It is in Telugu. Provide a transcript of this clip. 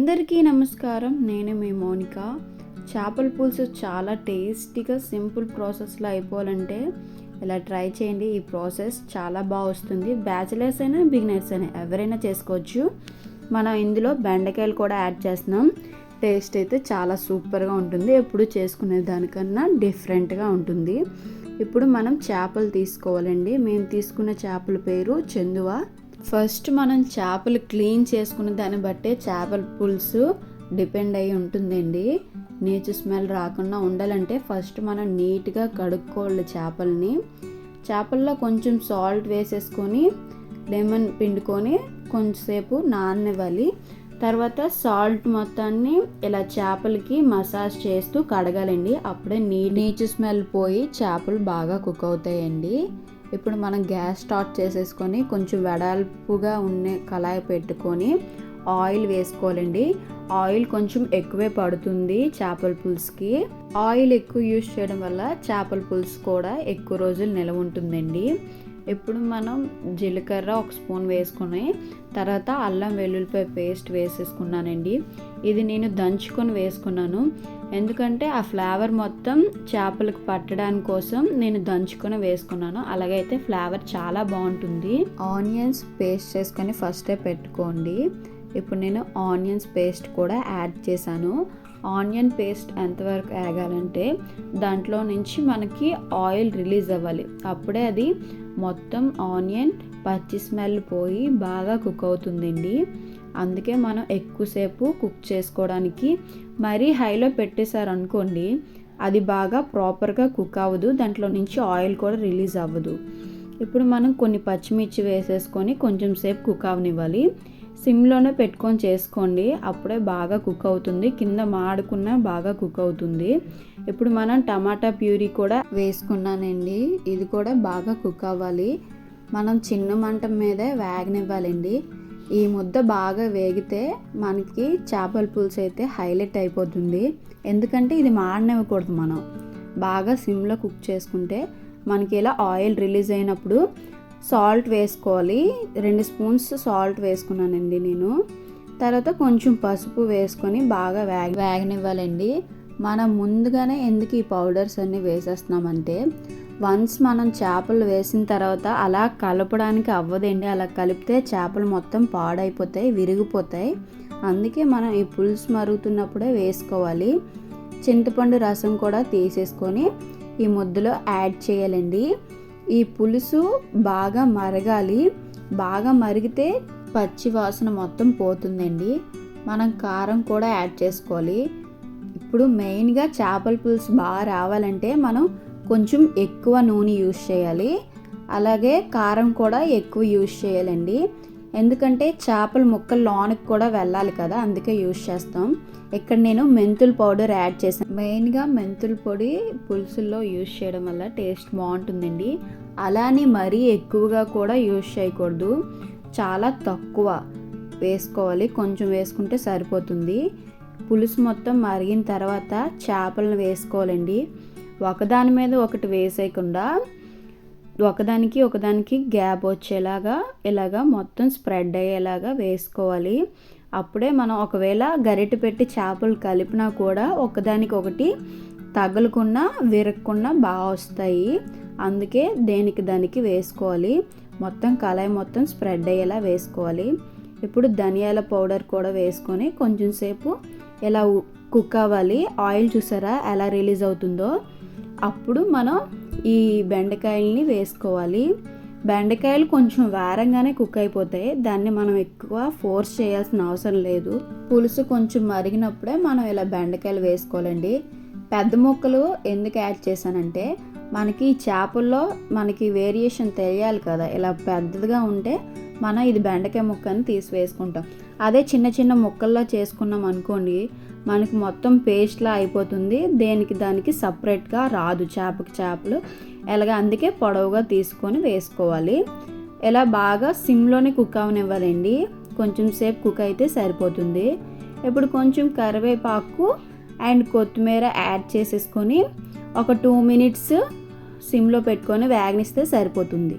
అందరికీ నమస్కారం. నేను మీ మౌనిక. చేపల పులుసు చాలా టేస్టీగా సింపుల్ ప్రాసెస్లో అయిపోవాలంటే ఇలా ట్రై చేయండి. ఈ ప్రాసెస్ చాలా బాగా వస్తుంది. బ్యాచిలర్స్ అయినా బిగినర్స్ అయినా ఎవరైనా చేసుకోవచ్చు. మనం ఇందులో బెండకాయలు కూడా యాడ్ చేస్తున్నాం. టేస్ట్ అయితే చాలా సూపర్గా ఉంటుంది. ఎప్పుడు చేసుకునే దానికన్నా డిఫరెంట్గా ఉంటుంది. ఇప్పుడు మనం చేపలు తీసుకోవాలండి. మేము తీసుకున్న చేపల పేరు చెందువ. ఫస్ట్ మనం చేపలు క్లీన్ చేసుకున్న దాన్ని బట్టే చేపల పులుసు డిపెండ్ అయ్యి ఉంటుందండి. నీచు స్మెల్ రాకుండా ఉండాలంటే ఫస్ట్ మనం నీట్గా కడుక్కోవాలి చేపల్ని. చేపల్లో కొంచెం సాల్ట్ వేసేసుకొని లెమన్ పిండుకొని కొంచెంసేపు నాననివ్వాలి. తర్వాత సాల్ట్ మొత్తాన్ని ఇలా చేపలకి మసాజ్ చేస్తూ కడగాలండి. అప్పుడే నీచు స్మెల్ పోయి చేపలు బాగా కుక్ అవుతాయండి. ఇప్పుడు మనం గ్యాస్ స్టార్ట్ చేసేసుకొని కొంచెం వెడల్పుగా ఉన్న కళాయి పెట్టుకొని ఆయిల్ వేసుకోవాలండి. ఆయిల్ కొంచెం ఎక్కువే పడుతుంది చేపల పులుసుకి. ఆయిల్ ఎక్కువ యూజ్ చేయడం వల్ల చేపల పులుసు కూడా ఎక్కువ రోజులు నిలవ ఉంటుందండి. ఇప్పుడు మనం జీలకర్ర 1 స్పూన్ వేసుకొని తర్వాత అల్లం వెల్లుల్లిపాయ పేస్ట్ వేసేసుకున్నానండి. ఇది నేను దంచుకొని వేసుకున్నాను. ఎందుకంటే ఆ ఫ్లేవర్ మొత్తం చేపలకు పట్టడానికి కోసం నేను దంచుకొని వేసుకున్నాను. అలాగైతే ఫ్లేవర్ చాలా బాగుంటుంది. ఆనియన్స్ పేస్ట్ చేసుకొని ఫస్టే పెట్టుకోండి. ఇప్పుడు నేను ఆనియన్స్ పేస్ట్ కూడా యాడ్ చేశాను. ఆనియన్ పేస్ట్ ఎంతవరకు వేగాలంటే దాంట్లో నుంచి మనకి ఆయిల్ రిలీజ్ అవ్వాలి. అప్పుడే అది మొత్తం ఆనియన్ పచ్చి స్మెల్ పోయి బాగా కుక్ అవుతుందండి. అందుకే మనం ఎక్కువసేపు కుక్ చేసుకోవడానికి మరీ హైలో పెట్టేశారనుకోండి అది బాగా ప్రాపర్గా కుక్ అవ్వదు. దాంట్లో నుంచి ఆయిల్ కూడా రిలీజ్ అవ్వదు. ఇప్పుడు మనం కొన్ని పచ్చిమిర్చి వేసేసుకొని కొంచెం సేపు కుక్ అవనివ్వాలి. సిమ్లోనే పెట్టుకొని చేసుకోండి. అప్పుడే బాగా కుక్ అవుతుంది. కింద మాడుకున్నా బాగా కుక్ అవుతుంది. ఇప్పుడు మనం టమాటా ప్యూరీ కూడా వేసుకున్నానండి. ఇది కూడా బాగా కుక్ అవ్వాలి. మనం చిన్న మంట మీదే వేగనివ్వాలండి. ఈ ముద్ద బాగా వేగితే మనకి చేపల పులుసు అయితే హైలైట్ అయిపోతుంది. ఎందుకంటే ఇది మాడనివ్వకూడదు. మనం బాగా సిమ్లో కుక్ చేసుకుంటే మనకి ఇలా ఆయిల్ రిలీజ్ అయినప్పుడు సాల్ట్ వేసుకోవాలి. 2 స్పూన్స్ సాల్ట్ వేసుకున్నానండి నేను. తర్వాత కొంచెం పసుపు వేసుకొని బాగా వేగనివ్వాలండి. మనం ముందుగానే ఎందుకు ఈ పౌడర్స్ అన్నీ వేసేస్తున్నామంటే వన్స్ మనం చేపలు వేసిన తర్వాత అలా కలపడానికి అవ్వదండి. అలా కలిపితే చేపలు మొత్తం పాడైపోతాయి, విరిగిపోతాయి. అందుకే మనం ఈ పులుసు మరుగుతున్నప్పుడే వేసుకోవాలి. చింతపండు రసం కూడా తీసేసుకొని ఈ ముద్దలో యాడ్ చేయాలండి. ఈ పులుసు బాగా మరగాలి. బాగా మరిగితే పచ్చి వాసన మొత్తం పోతుందండి. మనం కారం కూడా యాడ్ చేసుకోవాలి. ఇప్పుడు మెయిన్గా చేపల పులుసు బాగా రావాలంటే మనం కొంచెం ఎక్కువ నూనె యూజ్ చేయాలి. అలాగే కారం కూడా ఎక్కువ యూజ్ చేయాలండి. ఎందుకంటే చేపల ముక్కలు లోనికి కూడా వెళ్ళాలి కదా, అందుకే యూజ్ చేస్తాం. ఇక్కడ నేను మెంతుల పౌడర్ యాడ్ చేశాను. మెయిన్గా మెంతుల పొడి పులుసుల్లో యూజ్ చేయడం వల్ల టేస్ట్ బాగుంటుందండి. అలానే మరీ ఎక్కువగా కూడా యూజ్ చేయకూడదు. చాలా తక్కువ వేసుకోవాలి. కొంచెం వేసుకుంటే సరిపోతుంది. పులుసు మొత్తం మరిగిన తర్వాత చేపలను వేసుకోవాలండి. ఒకదాని మీద ఒకటి వేసేయకుండా ఒకదానికి గ్యాప్ వచ్చేలాగా ఇలాగా మొత్తం స్ప్రెడ్ అయ్యేలాగా వేసుకోవాలి. అప్పుడే మనం ఒకవేళ గరిటె పెట్టి చేపలు కలిపినా కూడా ఒకదానికొకటి తగలకుండా విరగకుండా బాగా వస్తాయి. అందుకే దానికి వేసుకోవాలి. మొత్తం కళాయి మొత్తం స్ప్రెడ్ అయ్యేలా వేసుకోవాలి. ఇప్పుడు ధనియాల పౌడర్ కూడా వేసుకొని కొంచెం సేపు ఇలా కుక్ అవ్వాలి. ఆయిల్ చూసారా ఎలా రిలీజ్ అవుతుందో. అప్పుడు మనం ఈ బెండకాయల్ని వేసుకోవాలి. బెండకాయలు కొంచెం వేరంగానే కుక్ అయిపోతాయి. దాన్ని మనం ఎక్కువ ఫోర్స్ చేయాల్సిన అవసరం లేదు. పులుసు కొంచెం మరిగినప్పుడే మనం ఇలా బెండకాయలు వేసుకోవాలండి. పెద్ద ముక్కలు ఎందుకు యాడ్ చేశానంటే మనకి చేపల్లో మనకి వేరియేషన్ తెలియాలి కదా. ఇలా పెద్దదిగా ఉంటే మనం ఇది బెండకాయ ముక్కని తీసి వేసుకుంటాం. అదే చిన్న చిన్న ముక్కల్లో చేసుకున్నాం అనుకోండి మనకి మొత్తం పేస్ట్లా అయిపోతుంది. దానికి సపరేట్గా రాదు చేపకి చేపలు ఎలాగ. అందుకే పొడవుగా తీసుకొని వేసుకోవాలి. ఇలా బాగా సిమ్లోనే కుక్ అవనివ్వాలండి. కొంచెం సేపు కుక్ అయితే సరిపోతుంది. ఇప్పుడు కొంచెం కరివేపాకు అండ్ కొత్తిమీర యాడ్ చేసేసుకొని ఒక 2 మినిట్స్ సిమ్లో పెట్టుకొని వేగనిస్తే సరిపోతుంది.